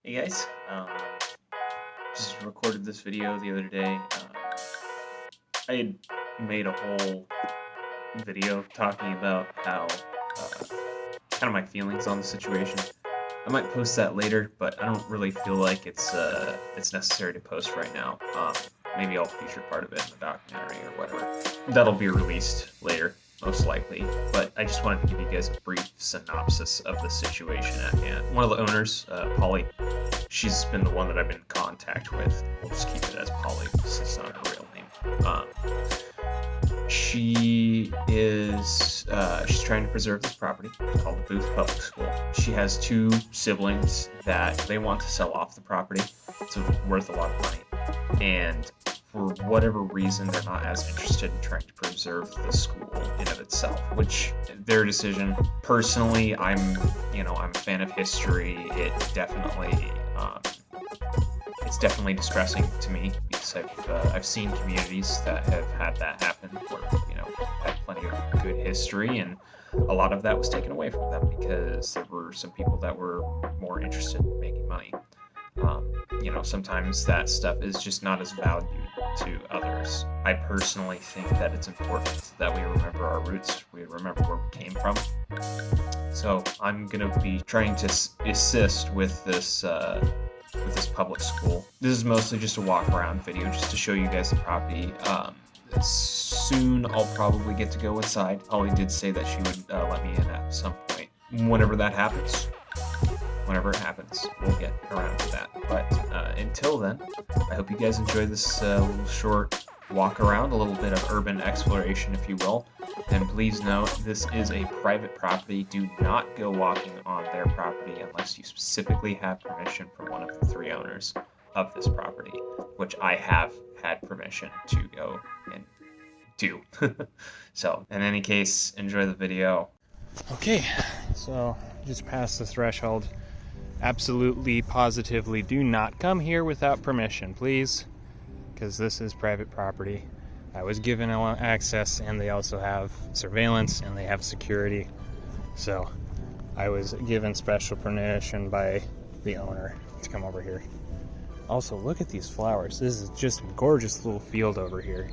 Hey guys, just recorded this video the other day. I had made a whole video talking about how kind of my feelings on the situation. I might post that later, but I don't really feel like it's necessary to post right now. Maybe I'll feature part of it in the documentary or whatever. That'll be released later, most likely. But I just wanted to give you guys a brief synopsis of the situation at hand. One of the owners, Polly, she's been the one that I've been in contact with. We'll just keep it as Polly because it's not her real name. She's trying to preserve this property called the Booth Public School. She has two siblings that they want to sell off the property. It's worth a lot of money. And for whatever reason, they're not as interested in trying to preserve the school in of itself, which their decision. Personally, I'm a fan of history. It's definitely distressing to me because I've seen communities that have had that happen where had plenty of good history, and a lot of that was taken away from them because there were some people that were more interested in making money. Sometimes that stuff is just not as valued to others. I personally think that it's important that we remember our roots, we remember where we came from. So I'm gonna be trying to assist with this public school. This is mostly just a walk around video just to show you guys the property. Soon I'll probably get to go inside. Holly did say that she would let me in at some point. Whenever it happens, we'll get around to that. But until then, I hope you guys enjoy this little short walk around, a little bit of urban exploration, if you will. And please note, this is a private property. Do not go walking on their property unless you specifically have permission from one of the three owners of this property, which I have had permission to go and do. So, in any case, enjoy the video. Okay, so just past the threshold. Absolutely, positively do not come here without permission, please, because this is private property. I was given access, and they also have surveillance, and they have security. So I was given special permission by the owner to come over here. Also, look at these flowers. This is just a gorgeous little field over here.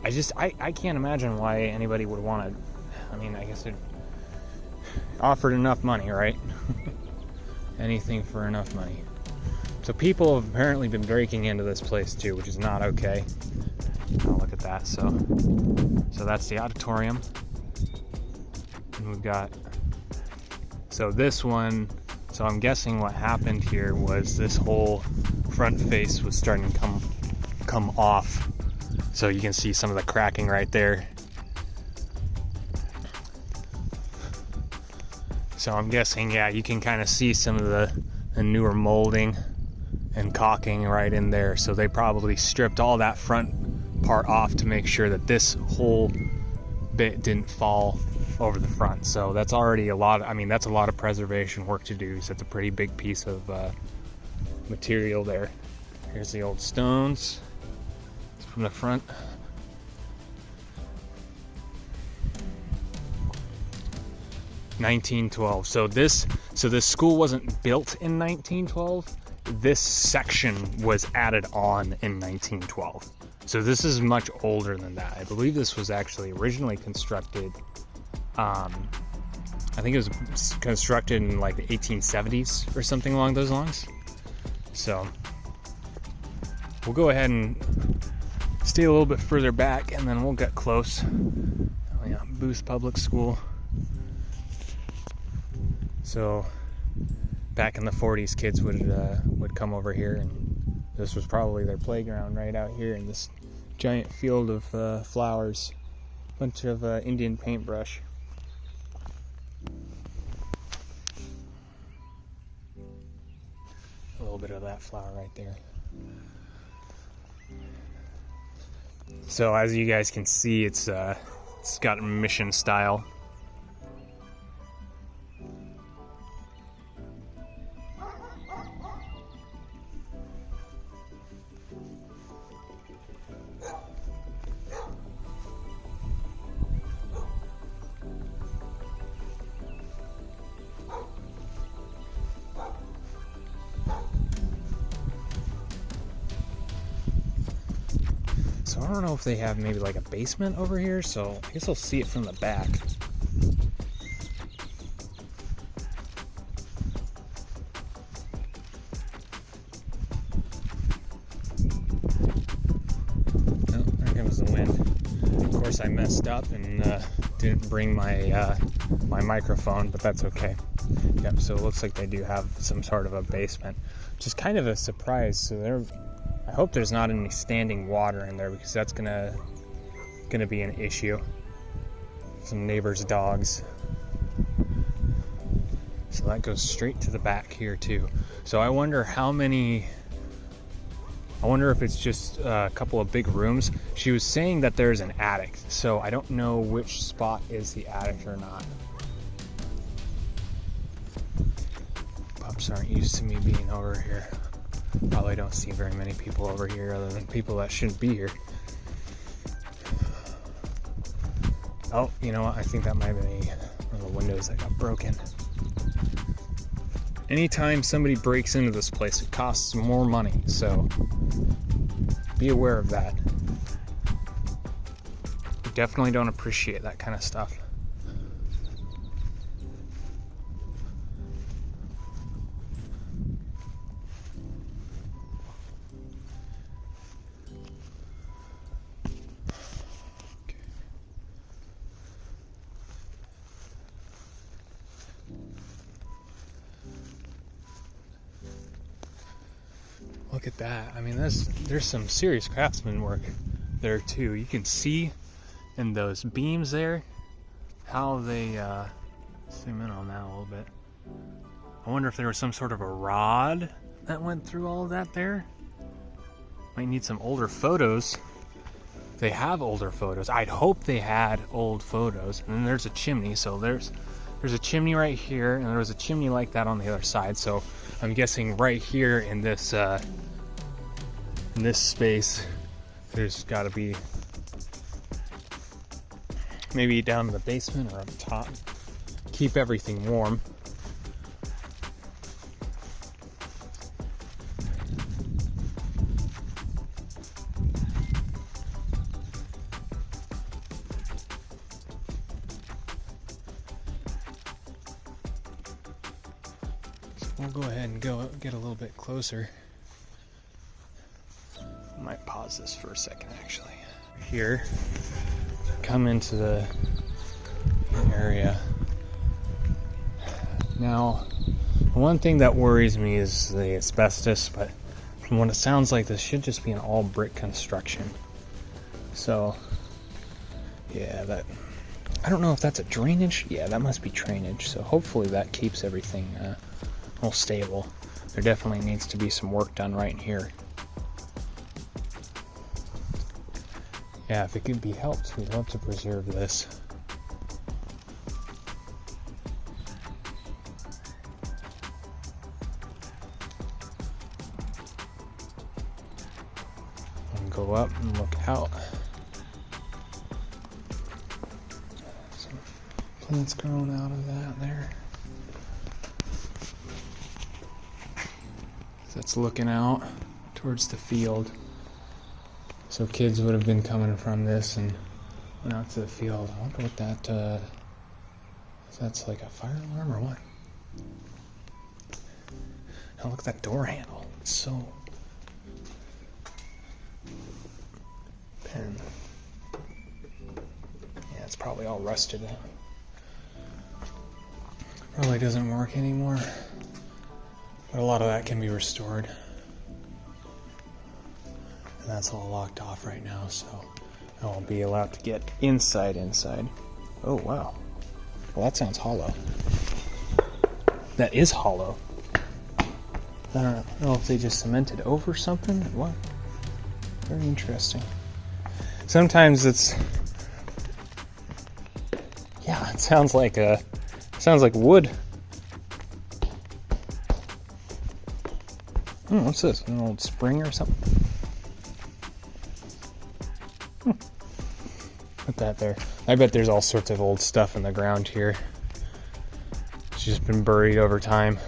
I can't imagine why anybody would want to. I mean, I guess it offered enough money, right? Anything for enough money. So people have apparently been breaking into this place too, which is not okay. Oh, look at that. So that's the auditorium. And we've got, so this one, so I'm guessing what happened here was this whole front face was starting to come off. So you can see some of the cracking right there. So I'm guessing, yeah, you can kind of see some of the newer molding and caulking right in there. So they probably stripped all that front part off to make sure that this whole bit didn't fall over the front. So that's already that's a lot of preservation work to do. So it's a pretty big piece of material there. Here's the old stones from the front. (1912). So this school wasn't built in 1912. This section was added on in 1912. So this is much older than that. I believe this was actually originally constructed, I think it was constructed in like the 1870s or something along those lines. So we'll go ahead and stay a little bit further back, and then we'll get close. Oh yeah, Booth Public School. So back in the 40s, kids would come over here, and this was probably their playground right out here in this giant field of flowers. Bunch of Indian paintbrush. A little bit of that flower right there. So as you guys can see, it's got mission style. I don't know if they have maybe like a basement over here, so I guess I'll see it from the back. Oh, there comes the wind. Of course, I messed up and didn't bring my my microphone, but that's okay. Yep, so it looks like they do have some sort of a basement, which is kind of a surprise. So I hope there's not any standing water in there, because that's gonna be an issue. Some neighbors' dogs. So that goes straight to the back here too. So I wonder if it's just a couple of big rooms. She was saying that there's an attic, so I don't know which spot is the attic or not. Pups aren't used to me being over here. Probably don't see very many people over here other than people that shouldn't be here. Oh, you know what? I think that might be one of the windows that got broken. Anytime somebody breaks into this place, it costs more money, so be aware of that. We definitely don't appreciate that kind of stuff. Look at that. I mean, there's some serious craftsman work there too. You can see in those beams there how they zoom in on that a little bit. I wonder if there was some sort of a rod that went through all of that there. Might need some older photos. They have older photos. I'd hope they had old photos. And then there's a chimney, so there's a chimney right here, and there was a chimney like that on the other side. So I'm guessing right here in this space, there's got to be maybe down in the basement or up top. Keep everything warm. We'll go ahead and get a little bit closer. I might pause this for a second, actually. Here, come into the area. Now, one thing that worries me is the asbestos, but from what it sounds like, this should just be an all brick construction. So, yeah, I don't know if that's a drainage. Yeah, that must be drainage. So hopefully that keeps everything all stable. There definitely needs to be some work done right in here. Yeah, if it could be helped, we'd love to preserve this. And go up and look out. Some plants growing out of that there. That's looking out towards the field. So kids would have been coming from this and went out to the field. I wonder what that, if that's like a fire alarm or what? Now look at that door handle. It's so... Pen. Yeah, it's probably all rusted out. Probably doesn't work anymore. But a lot of that can be restored. And that's all locked off right now, so I won't be allowed to get inside. Oh, wow. Well, that sounds hollow. That is hollow. I don't know if they just cemented over something or what. Very interesting. Sometimes it's... Yeah, it sounds like wood. What's this? An old spring or something? Put that there. I bet there's all sorts of old stuff in the ground here. It's just been buried over time.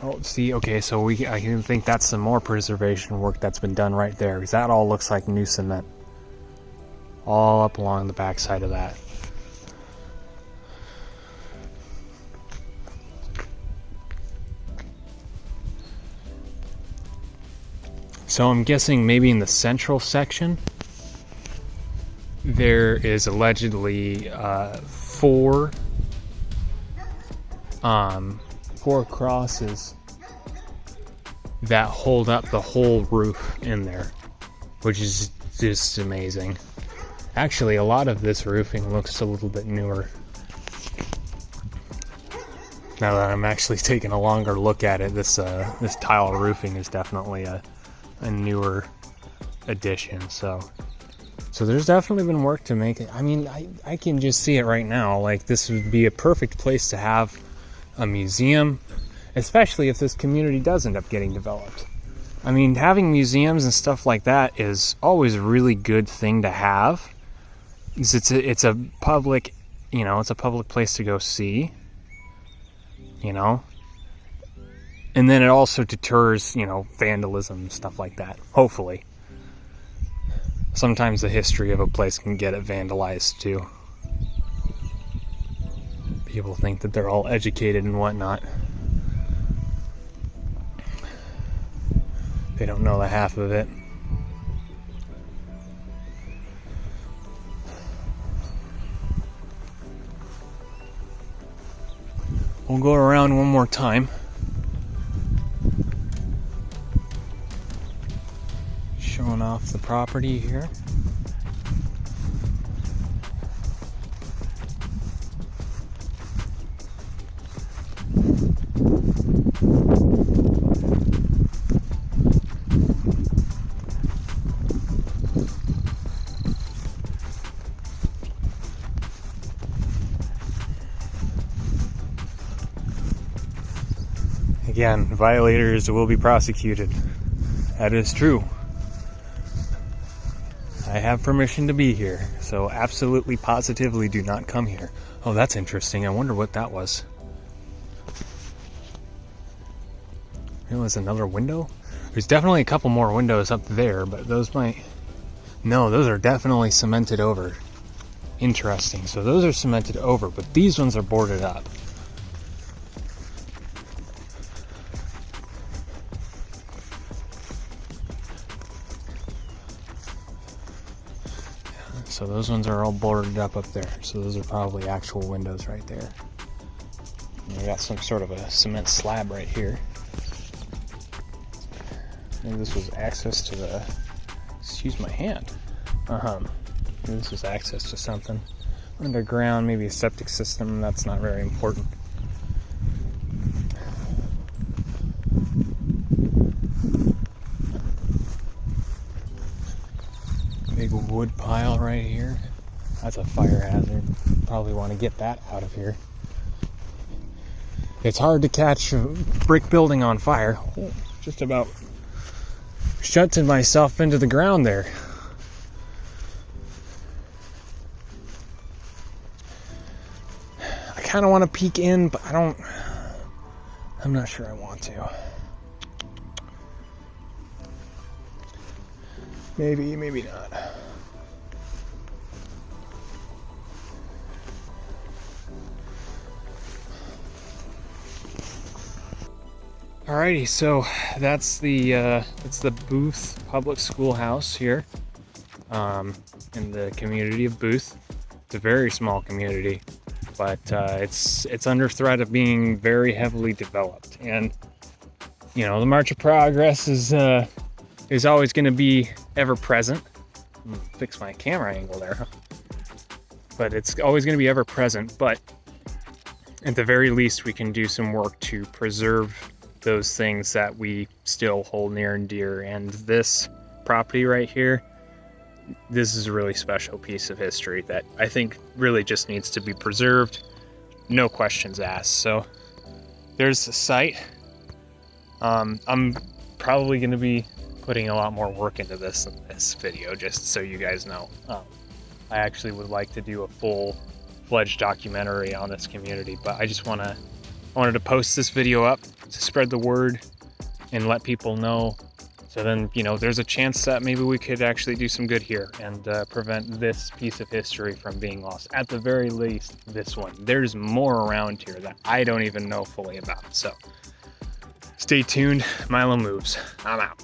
Oh, see, okay, so I can think that's some more preservation work that's been done right there, because that all looks like new cement. All up along the backside of that. So I'm guessing maybe in the central section, there is allegedly four crosses that hold up the whole roof in there, which is just amazing. Actually, a lot of this roofing looks a little bit newer. Now that I'm actually taking a longer look at it, this tile roofing is definitely a newer addition. So there's definitely been work to make it. I mean, I can just see it right now. Like, this would be a perfect place to have a museum, especially if this community does end up getting developed. I mean, having museums and stuff like that is always a really good thing to have. It's a public, it's a public place to go see, and then it also deters, vandalism and stuff like that, hopefully. Sometimes the history of a place can get it vandalized too. People think that they're all educated and whatnot. They don't know the half of it. We'll go around one more time. Showing off the property here. Again, violators will be prosecuted. That is true. I have permission to be here, so absolutely, positively do not come here. Oh, that's interesting. I wonder what that was. It was another window? There's definitely a couple more windows up there, but those might... No, those are definitely cemented over. Interesting. So those are cemented over, but these ones are boarded up. So those ones are all boarded up there. So those are probably actual windows right there. And we got some sort of a cement slab right here. Maybe this was access to the... Excuse my hand. Maybe this was access to something. Underground, maybe a septic system. That's not very important. Big wood pile right here. That's a fire hazard. Probably want to get that out of here. It's hard to catch a brick building on fire. Oh, just about shunted myself into the ground there. I kind of want to peek in, but I'm not sure I want to. Maybe, maybe not. Alrighty, so that's the Booth Public Schoolhouse here, in the community of Booth. It's a very small community, but it's under threat of being very heavily developed. And the March of Progress is always going to be ever present. Fix my camera angle there, but it's always going to be ever present. But at the very least, we can do some work to preserve those things that we still hold near and dear. And this property right here, this is a really special piece of history that I think really just needs to be preserved, no questions asked. So there's the site. I'm probably going to be putting a lot more work into this in this video, just so you guys know. I actually would like to do a full-fledged documentary on this community, but I just want to I wanted to post this video up to spread the word and let people know. So then, you know, there's a chance that maybe we could actually do some good here and prevent this piece of history from being lost. At the very least, this one. There's more around here that I don't even know fully about. So stay tuned. Milo moves. I'm out.